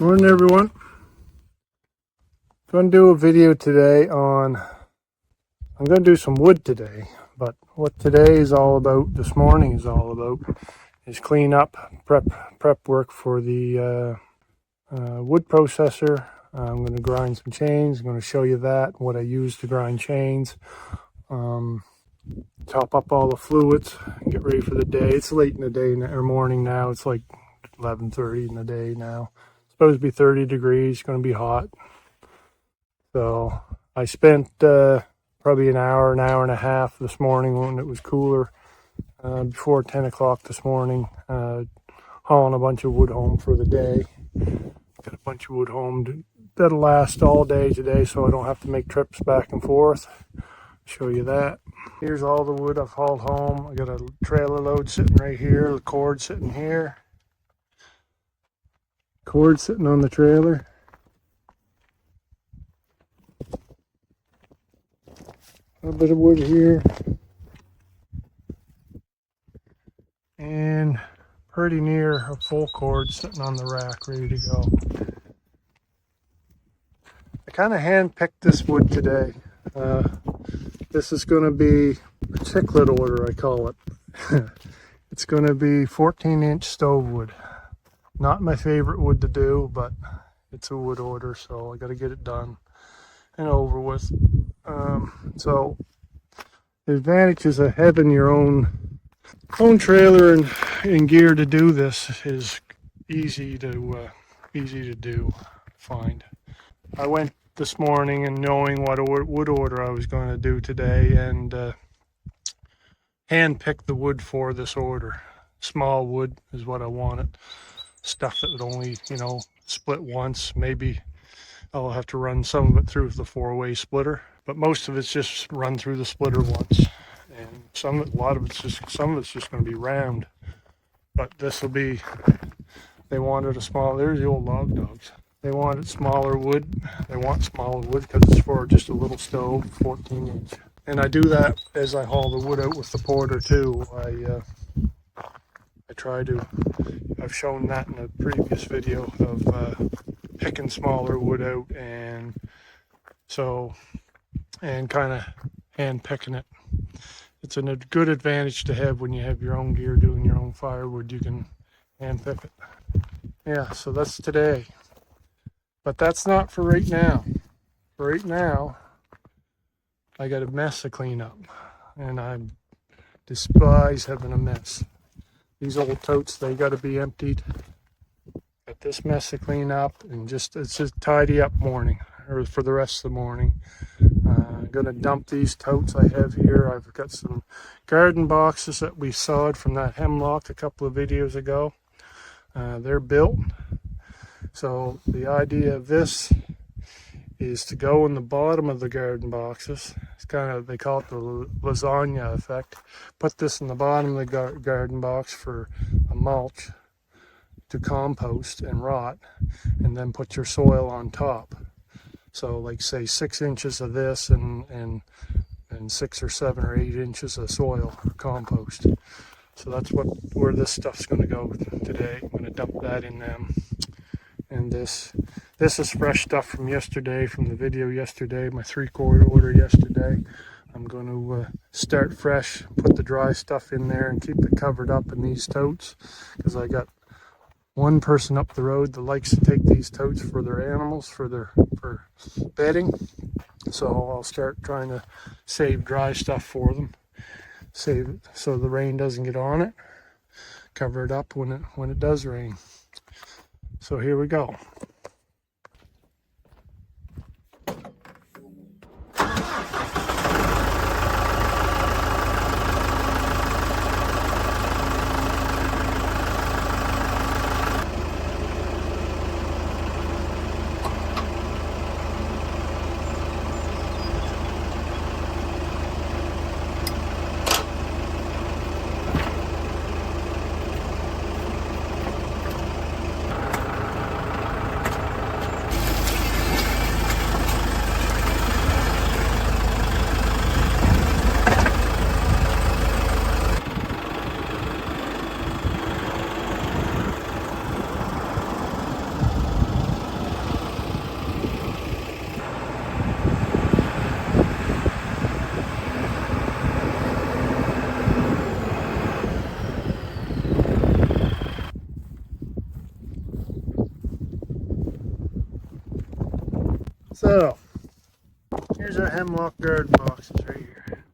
Morning everyone. I'm going to do a video today on, I'm going to do some wood today, but what today is all about, this morning is all about, is clean up, prep work for the wood processor. I'm going to grind some chains. I'm going to show you that, what I use to grind chains. Top up all the fluids and get ready for the day. It's late in the day or morning now. It's like 11:30 in the day now. It's supposed to be 30 degrees, going to be hot. So I spent probably an hour and a half this morning when it was cooler, before 10 o'clock this morning, hauling a bunch of wood home for the day. Got a bunch of wood home that'll last all day today, so I don't have to make trips back and forth. Show you that. Here's all the wood I've hauled home. I got a trailer load sitting right here, the cord sitting here. Cord sitting on the trailer. A little bit of wood here. And pretty near a full cord sitting on the rack ready to go. I kind of hand-picked this wood today. This is going to be a chiclet order, I call it. It's going to be 14-inch stove wood. Not my favorite wood to do, but it's a wood order, so I got to get it done and over with. So the advantages of having your own trailer and gear to do this is easy to find. I went this morning and knowing what wood order I was going to do today, and hand-picked the wood for this order. Small wood is what I wanted. Stuff that would only, split once. Maybe I'll have to run some of it through the 4-way splitter, but most of it's just run through the splitter once. And some of it's just going to be round. But this will be, they wanted a small, there's the old log dogs. They wanted smaller wood. They want smaller wood because it's for just a little stove, 14-inch. And I do that as I haul the wood out with the porter too. I try to, I've shown that in a previous video of picking smaller wood out, and kind of hand picking it. It's a good advantage to have when you have your own gear doing your own firewood. You can hand pick it. Yeah, so that's today. But that's not for right now. For right now, I got a mess to clean up, and I despise having a mess. These old totes, they got to be emptied. Got this mess to clean up, and it's just tidy up morning, or for the rest of the morning. I'm gonna dump these totes I have here. I've got some garden boxes that we sawed from that hemlock a couple of videos ago. They're built. So the idea of this is to go in the bottom of the garden boxes. It's kind of, they call it the lasagna effect. Put this in the bottom of the garden box for a mulch to compost and rot, and then put your soil on top. So like say 6 inches of this and 6 or 7 or 8 inches of soil or compost. So that's where this stuff's going to go today. I'm going to dump that in them. And this is fresh stuff from yesterday, from the video yesterday, my 3-cord order yesterday. I'm going to start fresh, put the dry stuff in there and keep it covered up in these totes, because I got one person up the road that likes to take these totes for their animals, for bedding. So I'll start trying to save dry stuff for them. Save it so the rain doesn't get on it. Cover it up when it does rain. So here we go. hemlock garden boxes right here.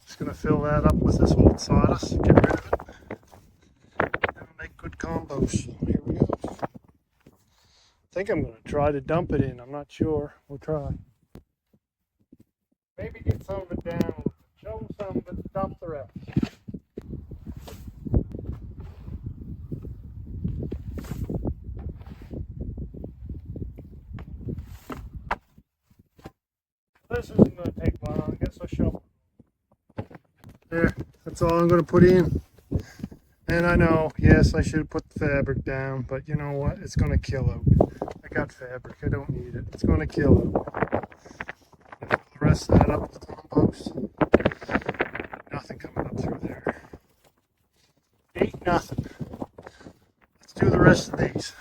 Just gonna fill that up with this old sawdust, get rid of it, and it'll make good compost. So here we go. I think I'm gonna try to dump it in. I'm not sure. We'll try. Maybe get some of it down. Show some of it, dump the rest. This isn't going to take long. I guess I'll shovel. There, that's all I'm going to put in. And I know, yes, I should put the fabric down, but you know what? It's going to kill out. I got fabric. I don't need it. It's going to kill out. The rest of that up with compost. Nothing coming up through there. Ain't nothing. Let's do the rest of these.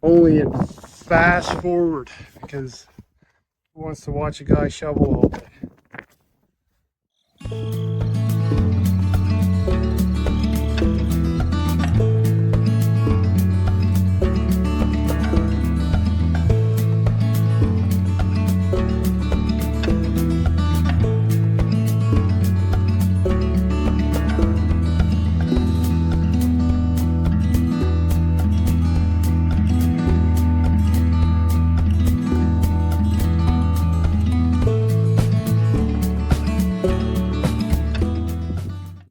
Only in fast forward because who wants to watch a guy shovel all day?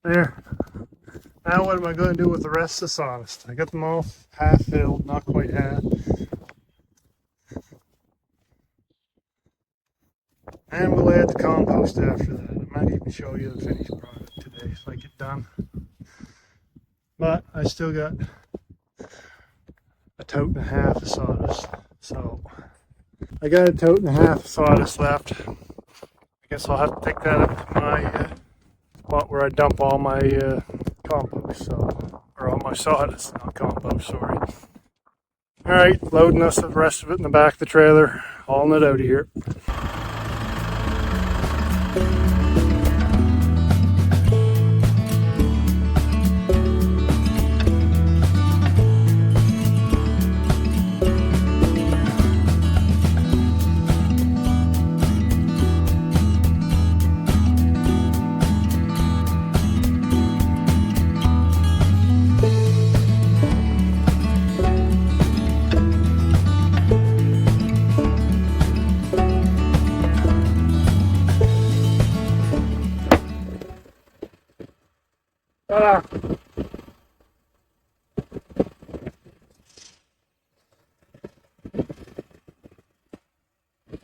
There. Now what am I going to do with the rest of the sawdust? I got them all half filled, not quite half. And we'll add the compost after that. I might even show you the finished product today if I get done. But I still got a tote and a half of sawdust. So I got a tote and a half of sawdust left. I guess I'll have to take that up to my spot where I dump all my compost, or all my sawdust, not compost, sorry. Alright, loading us the rest of it in the back of the trailer, hauling it out of here.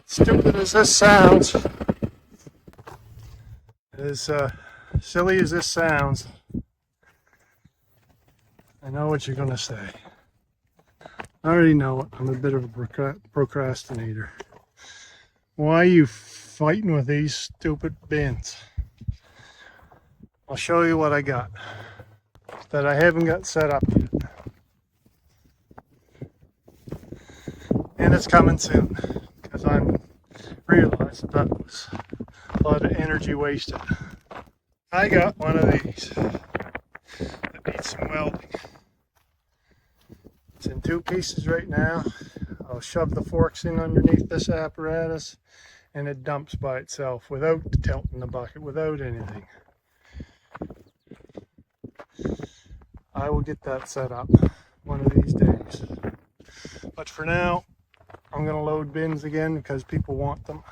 Stupid as this sounds, as silly as this sounds, I know what you're going to say. I already know it. I'm a bit of a procrastinator. Why are you fighting with these stupid bins? I'll show you what I got that I haven't got set up yet. And it's coming soon because I'm realized that was a lot of energy wasted. I got one of these that needs some welding. It's in two pieces right now. I'll shove the forks in underneath this apparatus and it dumps by itself without tilting the bucket, without anything. I will get that set up one of these days. But for now, I'm going to load bins again because people want them.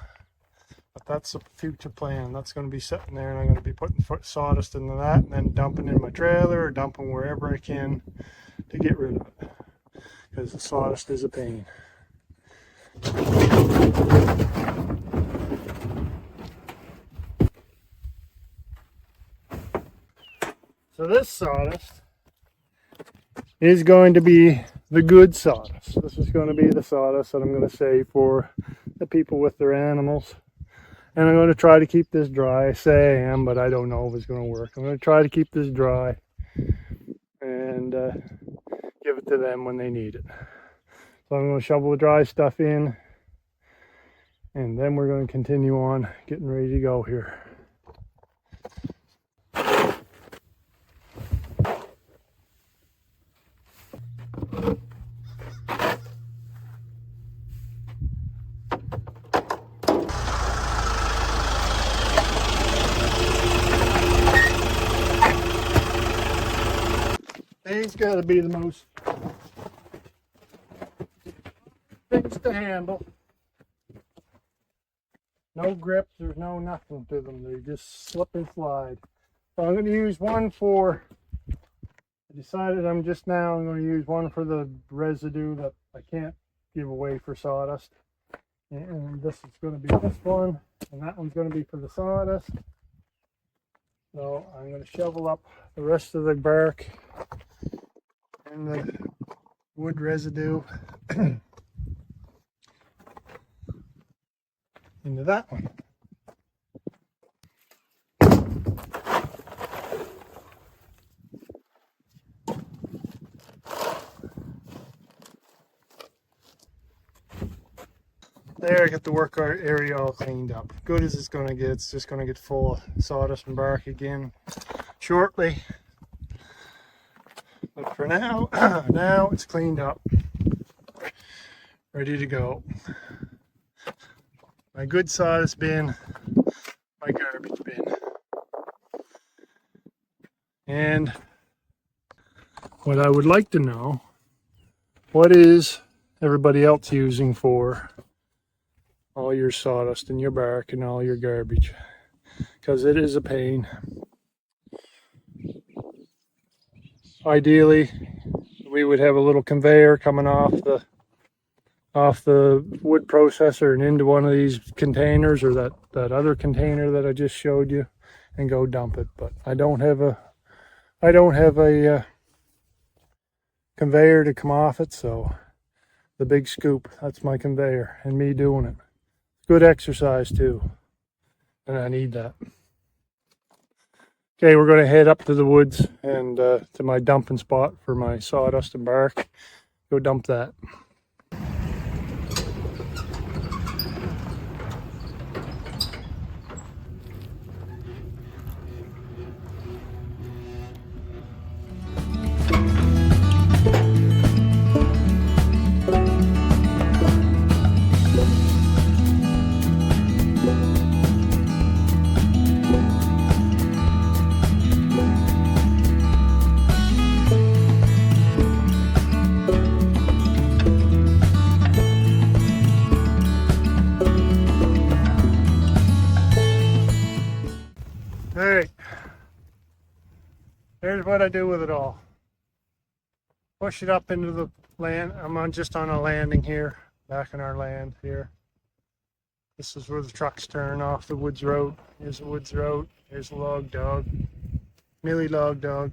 But that's a future plan. That's going to be sitting there and I'm going to be putting sawdust into that and then dumping in my trailer or dumping wherever I can to get rid of it. Because the sawdust is a pain. So this sawdust is going to be the good sawdust. This is going to be the sawdust that I'm going to save for the people with their animals. And I'm going to try to keep this dry. I say I am, but I don't know if it's going to work. I'm going to try to keep this dry and give it to them when they need it. So I'm going to shovel the dry stuff in and then we're going to continue on getting ready to go here. These got to be the most things to handle. No grips, there's no nothing to them. They just slip and slide. So I'm going to use one for, I decided I'm going to use one for the residue that I can't give away for sawdust. And this is going to be this one, and that one's going to be for the sawdust. So I'm going to shovel up the rest of the bark and the wood residue into that one. There, I got the work area all cleaned up. Good as it's going to get. It's just going to get full of sawdust and bark again shortly. But for now, now it's cleaned up. Ready to go. My good sawdust bin, my garbage bin. And what I would like to know, what is everybody else using for all your sawdust and your bark and all your garbage? Because it is a pain. Ideally, we would have a little conveyor coming off the wood processor and into one of these containers, or that other container that I just showed you, and go dump it. But I don't have a conveyor to come off it, so the big scoop, that's my conveyor and me doing it. Good exercise too, and I need that. Okay, we're going to head up to the woods and to my dumping spot for my sawdust and bark. Go dump that. Alright, here's what I do with it all. Push it up into the land. I'm just on a landing here, back in our land here. This is where the trucks turn off the woods road. Here's the woods road. Here's the log dog. Millie log dog.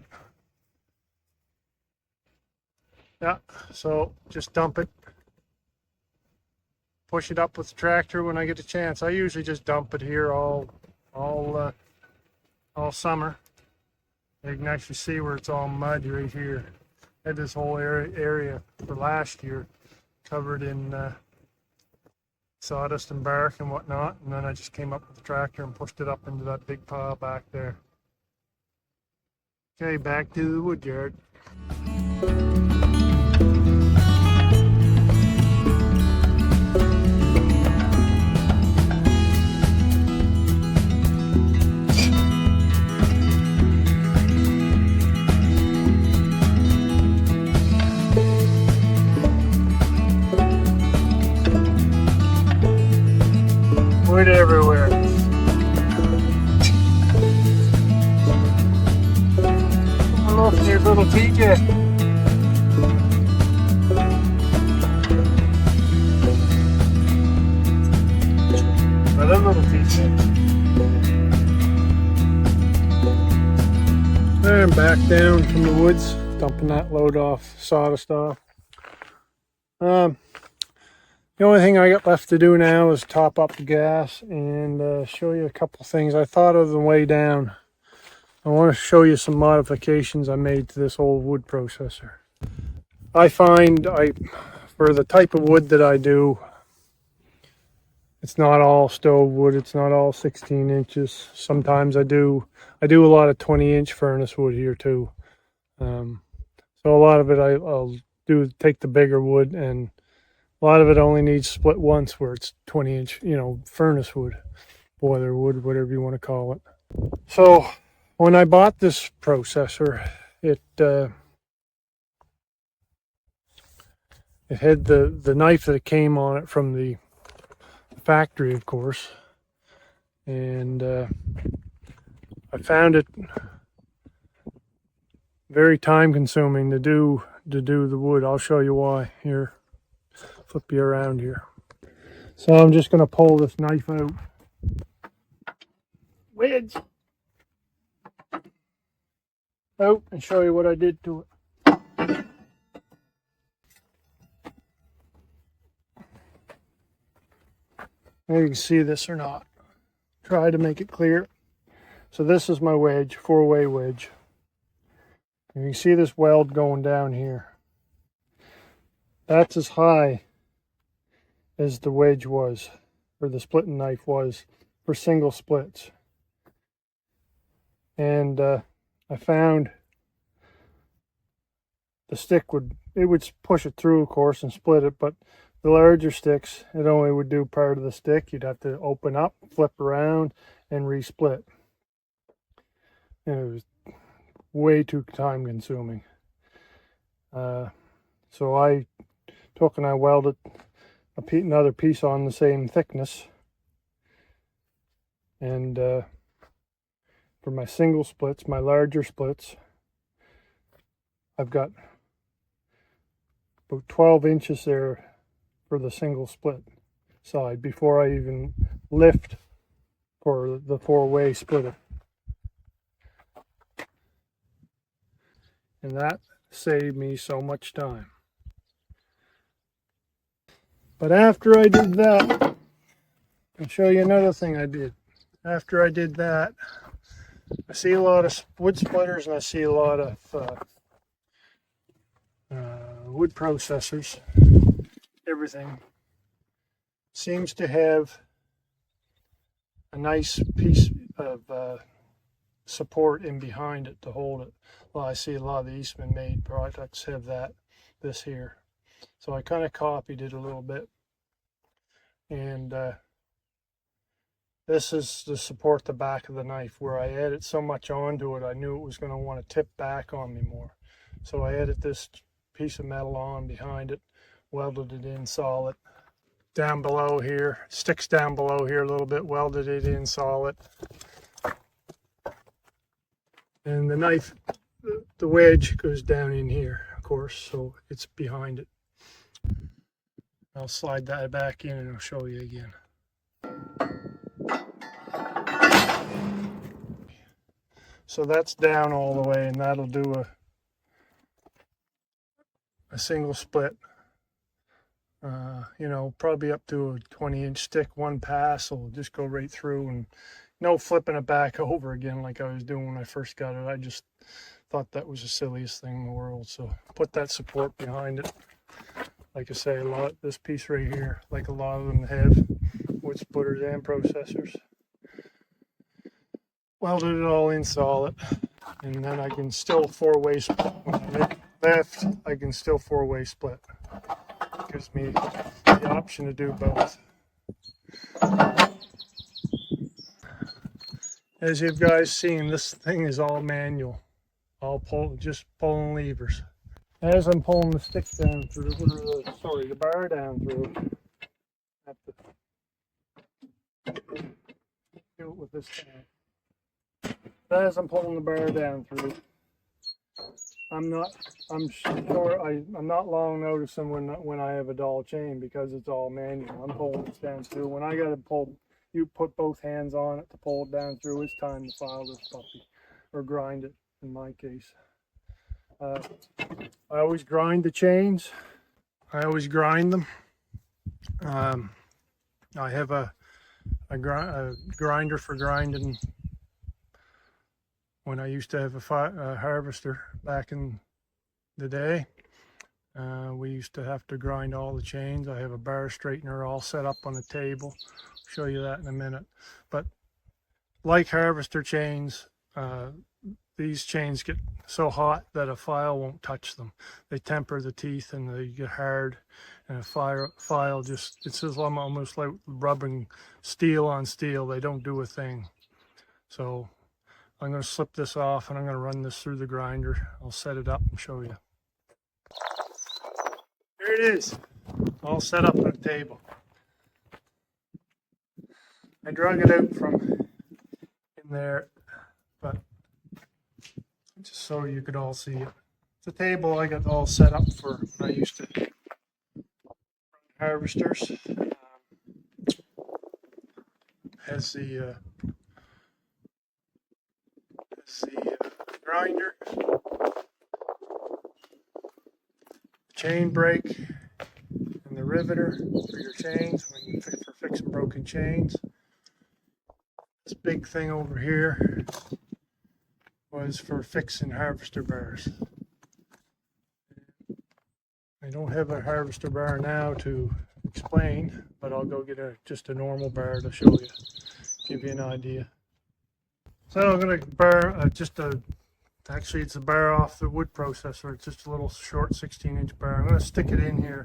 Yeah, so just dump it. Push it up with the tractor when I get a chance. I usually just dump it here all summer. You can actually see where it's all mud right here. I had this whole area for last year covered in sawdust and bark and whatnot, and then I just came up with the tractor and pushed it up into that big pile back there. Okay, back to the wood yard. Wood everywhere. Hello, there's little TJ. Another little TJ. And back down from the woods, dumping that load off, sawdust off. The only thing I got left to do now is top up the gas and show you a couple things I thought of on the way down. I want to show you some modifications I made to this old wood processor. I find for the type of wood that I do, it's not all stove wood, it's not all 16 inches. Sometimes I do a lot of 20-inch furnace wood here too. So a lot of it I'll take the bigger wood, and a lot of it only needs split once where it's 20-inch, furnace wood, boiler wood, whatever you want to call it. So when I bought this processor, it It had the knife that came on it from the factory, of course, and I found it very time consuming to do the wood. I'll show you why. Here, flip you around here. So I'm just going to pull this knife out. Wedge out and show you what I did to it. Maybe you can see this or not. Try to make it clear. So this is my wedge, 4-way wedge. You can see this weld going down here. That's as high as the wedge was, or the splitting knife was, for single splits. And I found the stick would push it through, of course, and split it, but the larger sticks, it only would do part of the stick. You'd have to open up, flip around, and resplit. And it was way too time consuming. So I took and I welded another piece on the same thickness. And for my single splits, my larger splits, I've got about 12 inches there for the single split side before I even lift for the 4-way splitter. And that saved me so much time. But after I did that, I'll show you another thing I did. After I did that, I see a lot of wood splitters and I see a lot of wood processors. Everything seems to have a nice piece of support in behind it to hold it. Well, I see a lot of the Eastman made products have this here. So I kind of copied it a little bit. And this is to support the back of the knife. Where I added so much onto it, I knew it was going to want to tip back on me more. So I added this piece of metal on behind it, welded it in solid. Down below here, sticks down below here a little bit, welded it in solid. And the knife, the wedge goes down in here, of course, so it's behind it. I'll slide that back in and I'll show you again. So that's down all the way, and that'll do a single split. You know, probably up to a 20-inch stick, one pass will just go right through, and no flipping it back over again like I was doing when I first got it. I just thought that was the silliest thing in the world. So put that support behind it. Like I say, this piece right here, like a lot of them have wood splitters and processors. Welded it all in solid, and then I can still 4-way split. When I make left, I can still 4-way split. It gives me the option to do both. As you guys seen, this thing is all manual, just pulling levers. As I'm pulling the stick down through, the bar down through, I have to do it with this thing. As I'm pulling the bar down through, I'm not long noticing when I have a dull chain, because it's all manual. I'm pulling this down through. When I got to pull, you put both hands on it to pull it down through. It's time to file this puppy, or grind it in my case. I always grind the chains. I always grind them. I have a grinder for grinding. When I used to have a harvester back in the day, we used to have to grind all the chains. I have a bar straightener all set up on the table. I'll show you that in a minute. But like harvester chains, these chains get so hot that a file won't touch them. They temper the teeth and they get hard, and a file just, it's just almost like rubbing steel on steel. They don't do a thing. So I'm going to slip this off and I'm going to run this through the grinder. I'll set it up and show you. There it is, all set up on a table. I drug it out from in there, but just so you could all see it. The table I got all set up for when I used to run harvesters. Has the grinder, chain brake, and the riveter for your chains when you for fixing broken chains. This big thing over here was for fixing harvester bars. I don't have a harvester bar now to explain, but I'll go get just a normal bar to show you, give you an idea. So I'm going to bar actually it's a bar off the wood processor. It's just a little short 16-inch bar. I'm going to stick it in here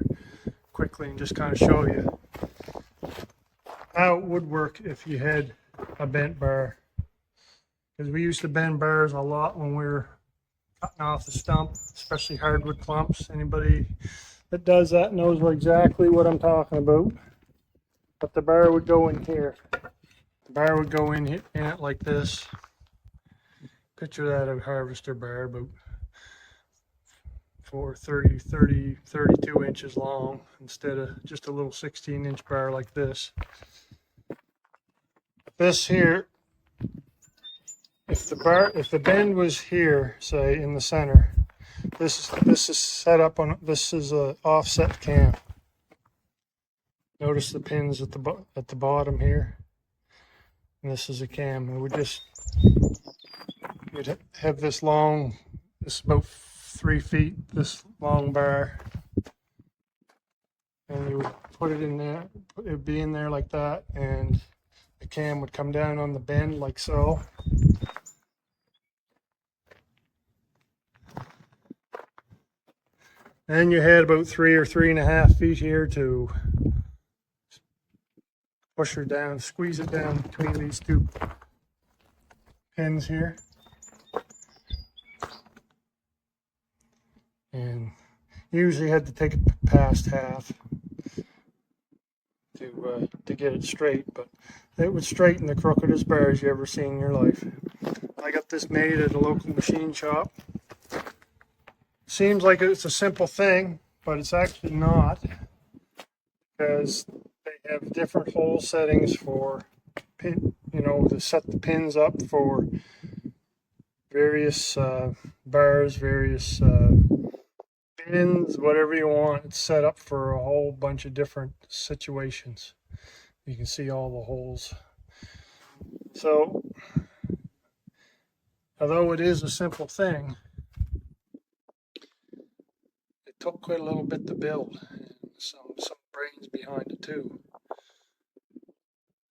quickly and just kind of show you how it would work if you had a bent bar. Because we used to bend bars a lot when we were cutting off the stump, especially hardwood clumps. Anybody that does that knows exactly what I'm talking about. But the bar would go in here. The bar would go in it like this. Picture that, a harvester bar about 32 inches long instead of just a little 16-inch bar like this. This here, if the bend was here, say in the center, this is set up on, this is a offset cam. Notice the pins at the bottom here, and this is a cam. And you'd have this long, this is about 3 feet, this long bar, and you would put it in there. It would be in there like that, and the cam would come down on the bend like so. And you had about 3 or 3.5 feet here to push her down, squeeze it down between these two pins here. And you usually had to take it past half to get it straight, but it would straighten the crookedest bars you ever seen in your life. I got this made at a local machine shop. Seems like it's a simple thing, but it's actually not, because they have different hole settings for pin, to set the pins up for various bars, various pins, whatever you want. It's set up for a whole bunch of different situations. You can see all the holes. So, although it is a simple thing, it took quite a little bit to build, and some brains behind it too.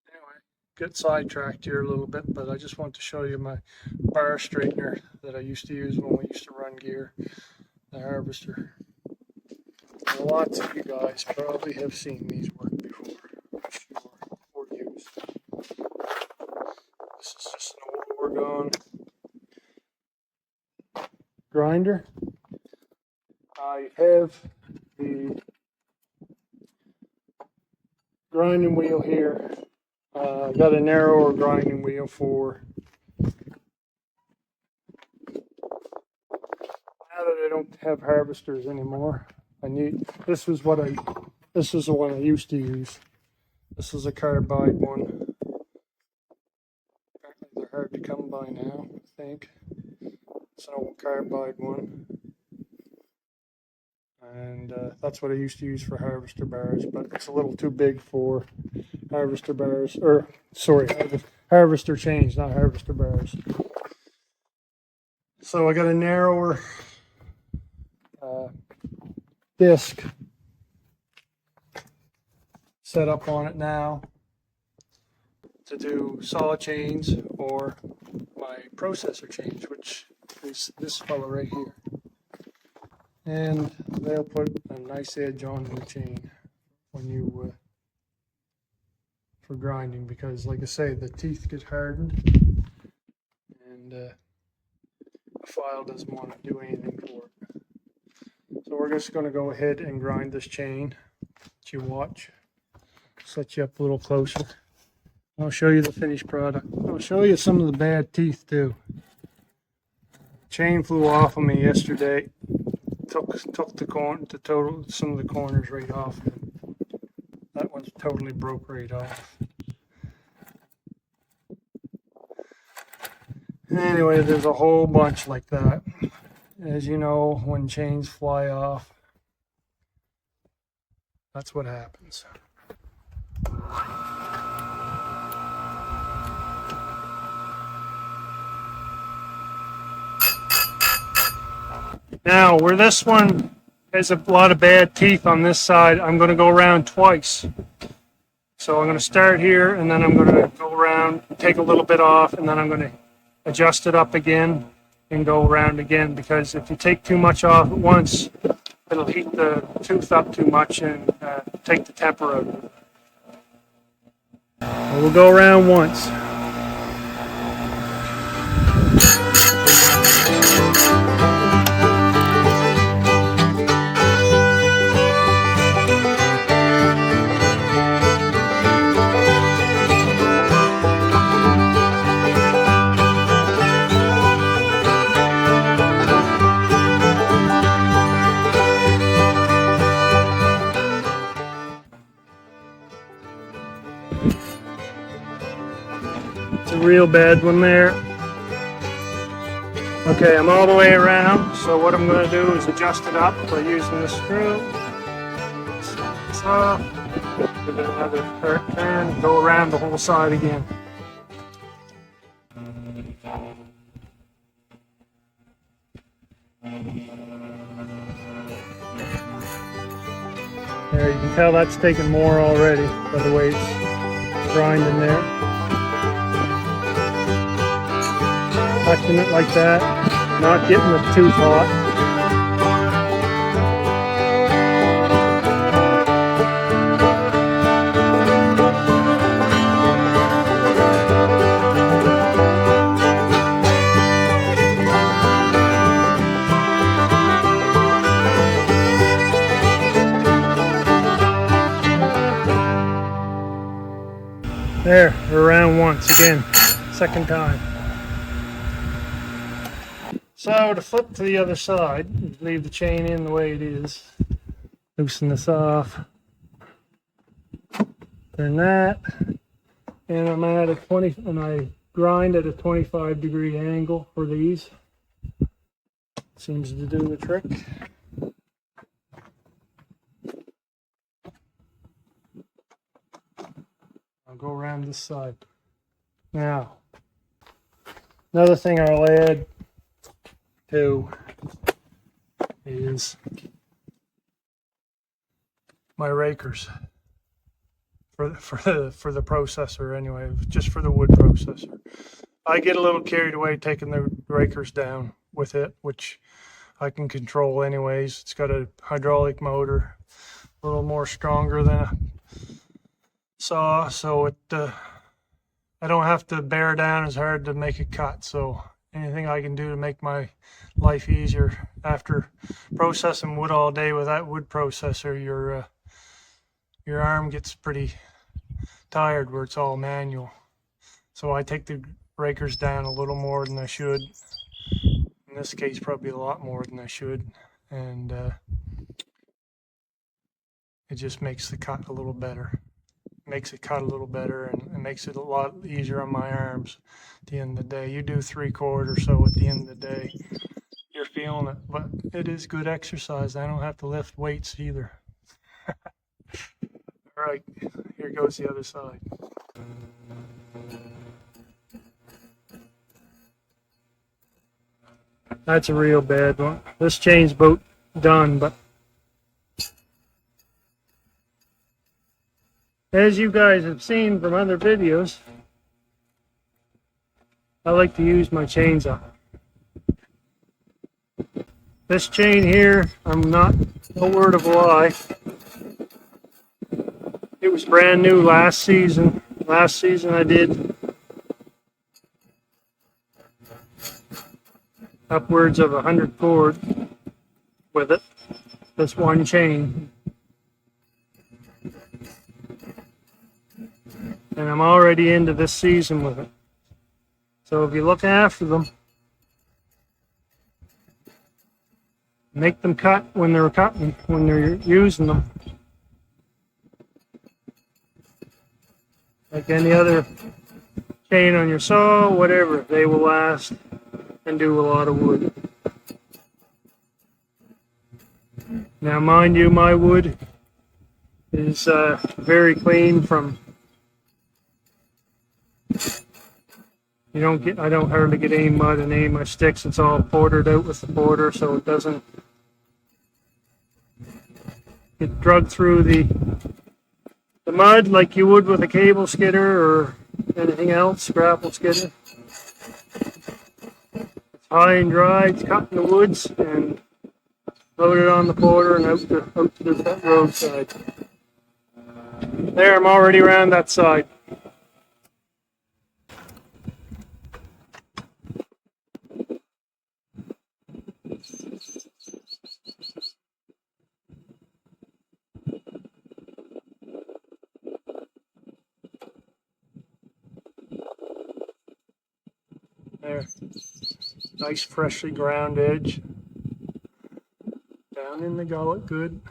Anyway, get sidetracked here a little bit, but I just want to show you my bar straightener that I used to use when we used to run gear, the harvester. And lots of you guys probably have seen these work before, I'm sure, or used. This is just an old Oregon grinder. I have the grinding wheel here. I got a narrower grinding wheel for, now that I don't have harvesters anymore. This is the one I used to use. This is a carbide one. Apparently they're hard to come by now, I think. It's an old carbide one. And that's what I used to use for harvester bars, but it's a little too big for harvester bars, or sorry, harvester chains, not harvester bars. So I got a narrower disc set up on it now to do saw chains or my processor chains, which is this fella right here. And they'll put a nice edge on the chain when you for grinding, because like I say, the teeth get hardened, and the file doesn't want to do anything for it. So we're just going to go ahead and grind this chain. Let you watch. Set you up a little closer. I'll show you the finished product. I'll show you some of the bad teeth too. Chain flew off of me yesterday. Took some of the corners right off. That one's totally broke right off. Anyway, there's a whole bunch like that. As you know, when chains fly off, that's what happens. Now, where this one has a lot of bad teeth on this side, I'm going to go around twice. So I'm going to start here, and then I'm going to go around, take a little bit off, and then I'm going to adjust it up again and go around again, because if you take too much off at once, it'll heat the tooth up too much and take the temper out of it. So we'll go around once. It's a real bad one there. Okay, I'm all the way around, so what I'm going to do is adjust it up by using this screw. Snap this off, give it another turn, go around the whole side again. There, you can tell that's taken more already by the way it's grinding there. Touching it like that, not getting it too hot. There, we're around once again, second time. So to flip to the other side, leave the chain in the way it is, loosen this off, turn that, and I'm at a 20, and I grind at a 25-degree angle for these. Seems to do the trick. I'll go around this side. Now, another thing I'll add too is my rakers for the processor anyway, just for the wood processor. I get a little carried away taking the rakers down with it, which I can control anyways. It's got a hydraulic motor, a little more stronger than a saw, so it I don't have to bear down as hard to make a cut. So anything I can do to make my life easier after processing wood all day with that wood processor, your arm gets pretty tired where it's all manual. So I take the rakers down a little more than I should. In this case, probably a lot more than I should, and it just makes the cut a little better. Makes it cut a little better, and it makes it a lot easier on my arms at the end of the day. You do 3/4, so at the end of the day, you're feeling it. But it is good exercise. I don't have to lift weights either. All right, here goes the other side. That's a real bad one. This chain's about done, but as you guys have seen from other videos, I like to use my chains up. This chain here, I'm not, no word of a lie, it was brand new last season. Last season I did upwards of 100 cord with it. this one chain. And I'm already into this season with it. So if you look after them, make them cut when they're cutting, when they're using them. Like any other chain on your saw, whatever, they will last and do a lot of wood. Now mind you, my wood is very clean from, I don't hardly get any mud in any of my sticks. It's all portered out with the porter, so it doesn't get drugged through the mud like you would with a cable skidder or anything else, grapple skidder. It's high and dry, it's cut in the woods and loaded on the porter and out to the roadside. There, I'm already around that side. There, nice freshly ground edge. Down in the gullet, good.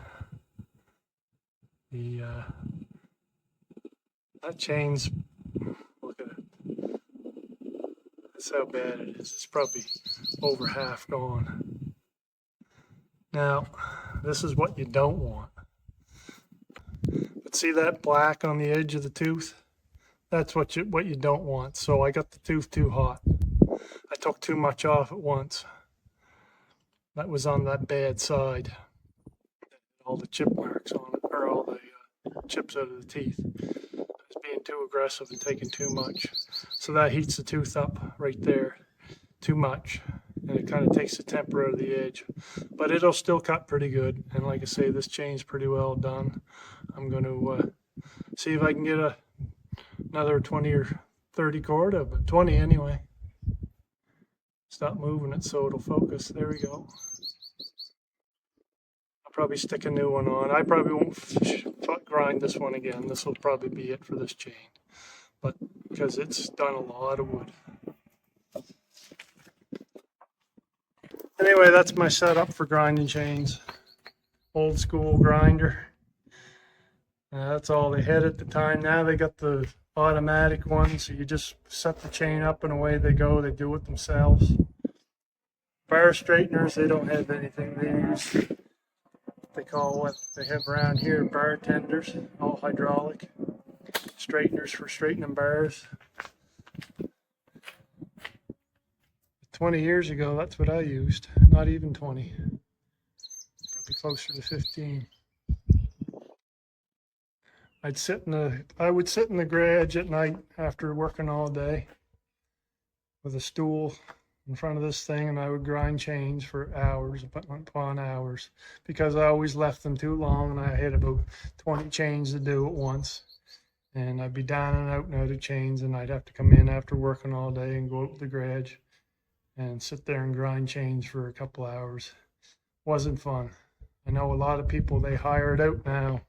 That chain's, look at it. That's how bad it is. It's probably over half gone. Now, this is what you don't want. But see that black on the edge of the tooth? That's what you don't want. So I got the tooth too hot. I took too much off at once. That was on that bad side. All the chip marks on it, or all the chips out of the teeth. I was being too aggressive and taking too much. So that heats the tooth up right there too much. And it kind of takes the temper out of the edge. But it'll still cut pretty good. And like I say, this chain's pretty well done. I'm going to see if I can get another 20 or 30 cord of it. 20 anyway. Stop moving it so it'll focus. There we go. I'll probably stick a new one on. I probably won't grind this one again. This will probably be it for this chain. But because it's done a lot of wood. Anyway, that's my setup for grinding chains. Old school grinder. That's all they had at the time. Now they got the automatic ones, so you just set the chain up and away they go. They do it themselves. Bar straighteners, they don't have anything. They use, they call what they have around here, bar tenders, all hydraulic. Straighteners for straightening bars. 20 years ago, that's what I used. Not even 20. Probably closer to 15. I would sit in the garage at night after working all day with a stool in front of this thing, and I would grind chains for hours upon hours because I always left them too long, and I had about 20 chains to do at once. And I'd be down and out of chains, and I'd have to come in after working all day and go out to the garage and sit there and grind chains for a couple hours. Wasn't fun. I know a lot of people, they hire it out now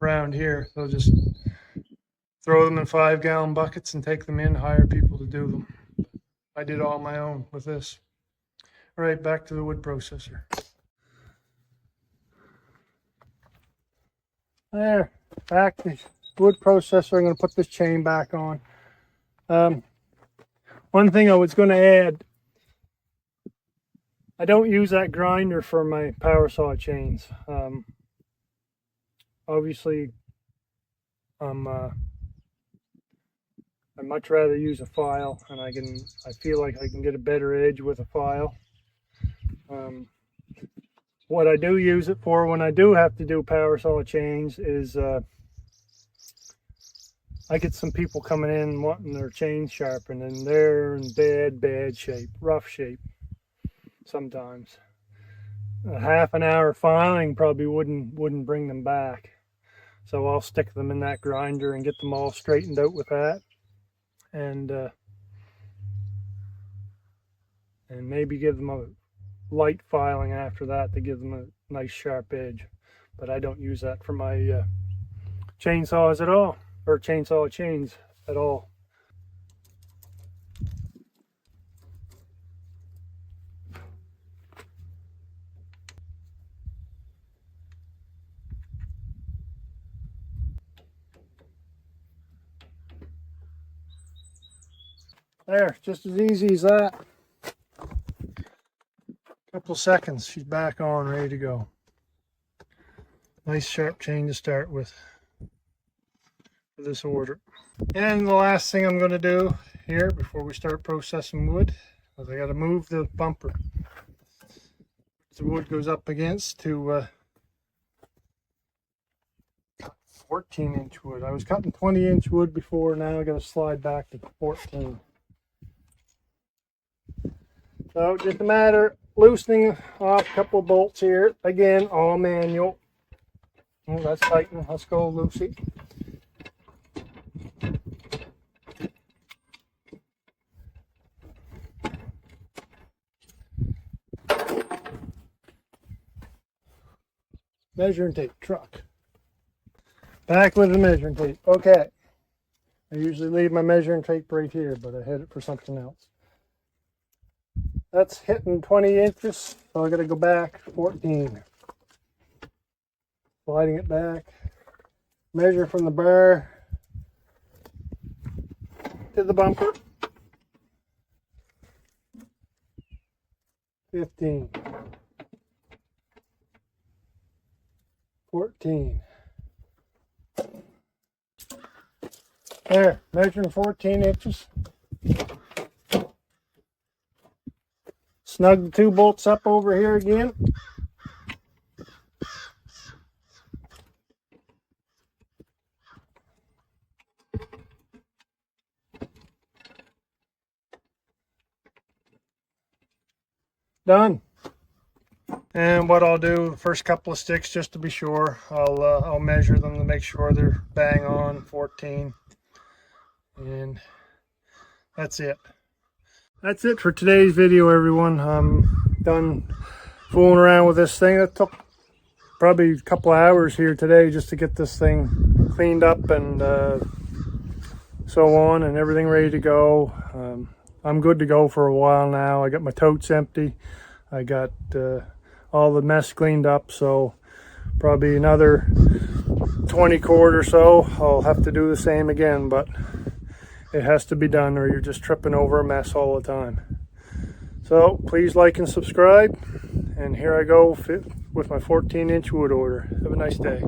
around here. They'll just throw them in 5-gallon buckets and take them in, hire people to do them. I did all my own with this. All right, back to the wood processor. There, back to the wood processor. I'm going to put this chain back on. One thing I was going to add, I don't use that grinder for my power saw chains. Obviously, I'd much rather use a file, and I feel like I can get a better edge with a file. What I do use it for when I do have to do power saw chains is I get some people coming in wanting their chains sharpened, and they're in bad shape, rough shape sometimes. A half an hour filing probably wouldn't bring them back. So I'll stick them in that grinder and get them all straightened out with that. And maybe give them a light filing after that to give them nice sharp edge. But I don't use that for my chainsaws at all, or chainsaw chains at all. There, just as easy as that. Couple seconds, she's back on, ready to go. Nice sharp chain to start with for this order. And the last thing I'm going to do here before we start processing wood is I got to move the bumper the wood goes up against to 14-inch wood. I was cutting 20-inch wood before, now I got to slide back to 14. So just a matter of loosening off a couple of bolts here. Again, all manual. Oh, that's tighten. Let's go loosey. Measuring tape, truck. Back with the measuring tape. Okay. I usually leave my measuring tape right here, but I had it for something else. That's hitting 20 inches, so I got to go back 14. Sliding it back. Measure from the bar to the bumper. 15. 14. There, measuring 14 inches. Snug the two bolts up over here again. Done. And what I'll do, the first couple of sticks, just to be sure, I'll measure them to make sure they're bang on 14. And that's it. That's it for today's video, everyone. I'm done fooling around with this thing. It took probably a couple of hours here today just to get this thing cleaned up and so on, and everything ready to go. I'm good to go for a while now. I got my totes empty. I got all the mess cleaned up, so probably another 20 cord or so I'll have to do the same again, but it has to be done or you're just tripping over a mess all the time. So please like and subscribe, and here I go with my 14-inch wood order. Have a nice day.